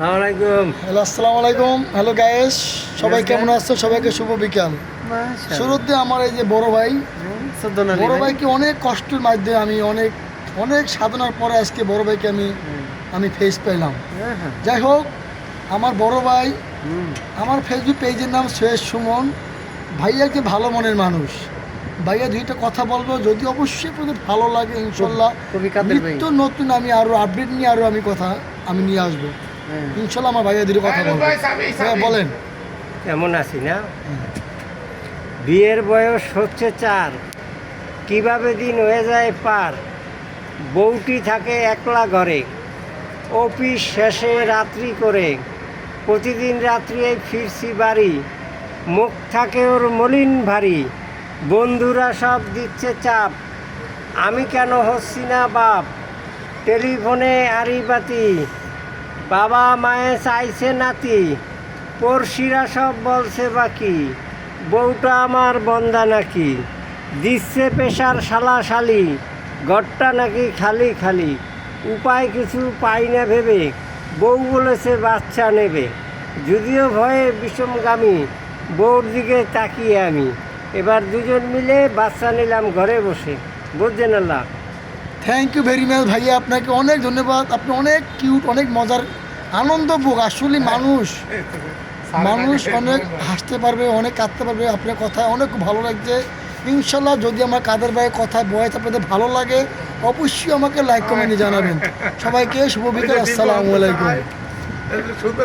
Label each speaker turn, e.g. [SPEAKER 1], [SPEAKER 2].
[SPEAKER 1] আলাইকুম।
[SPEAKER 2] হ্যালো, আসসালামু আলাইকুম। হ্যালো গাইস, সবাই কেমন আছো? সবাইকে শুভ বিকাল। শুরুতে আমার এই যে বড় ভাইকে অনেক কষ্টের মাধ্যমে আমি অনেক অনেক সাধনার পরে আজকে বড় ভাইকে আমি ফেস পেলাম। যাই হোক, আমার বড় ভাই, আমার ফেসবুক পেজের নাম সৈয়দ সুমন। ভাইয়া একটি ভালো মনের মানুষ। ভাইয়া দুইটা কথা বলবো, যদি অবশ্যই আপনাদের ভালো লাগে ইনশাল্লাহ নিত্য নতুন আমি আরও আপডেট নিয়ে আমি কথা নিয়ে আসবো ইনশাল্লাহ। আমার ভাইয়া দুটো কথা বলবো। হ্যাঁ, বলেন।
[SPEAKER 1] কেমন আছি না? বিয়ের বয়স হচ্ছে 4, কিভাবে দিন হয়ে যায় পার। বউটি থাকে একলা ঘরে, অফিস শেষে রাত্রি করে, প্রতিদিন রাত্রি ফিরছি বাড়ি, মুখ থাকে ওর মলিন ভারী, বন্ধুরা সব দিচ্ছে চাপ, আমি কেন হচ্ছি না বাপ, টেলিফোনে আড়ি বাতি, বাবা মায়ে চাইছে নাতি, পড়শিরা সব বলছে বাকি, বউটা আমার বন্দা নাকি, দিচ্ছে পেশার শালাশালি, ঘরটা নাকি খালি খালি, উপায় কিছু পাই না ভেবে, বউ বলেছে বাচ্চা নেবে, যদিও ভয়ে বিষমগামী, বউর দিকে তাকিয়ে আমি, এবার দুজন মিলে বাচ্চা নিলাম ঘরে বসে। বুঝছেন আল্লাহ?
[SPEAKER 2] থ্যাংক ইউ ভেরি মাচ ভাইয়া, আপনাকে অনেক ধন্যবাদ। আপনি অনেক কিউট, অনেক মজার, আনন্দভোগ। আসলে মানুষ অনেক হাসতে পারবে, অনেক কাঁদতে পারবে। আপনার কথা অনেক ভালো লাগছে। ইনশাল্লাহ যদি আমার কাদের ভাইয়ের কথা বয়স আপনাদের ভালো লাগে, অবশ্যই আমাকে লাইক কমেন্টে জানাবেন। সবাইকে শুভ বিকাল। আসসালামু আলাইকুম।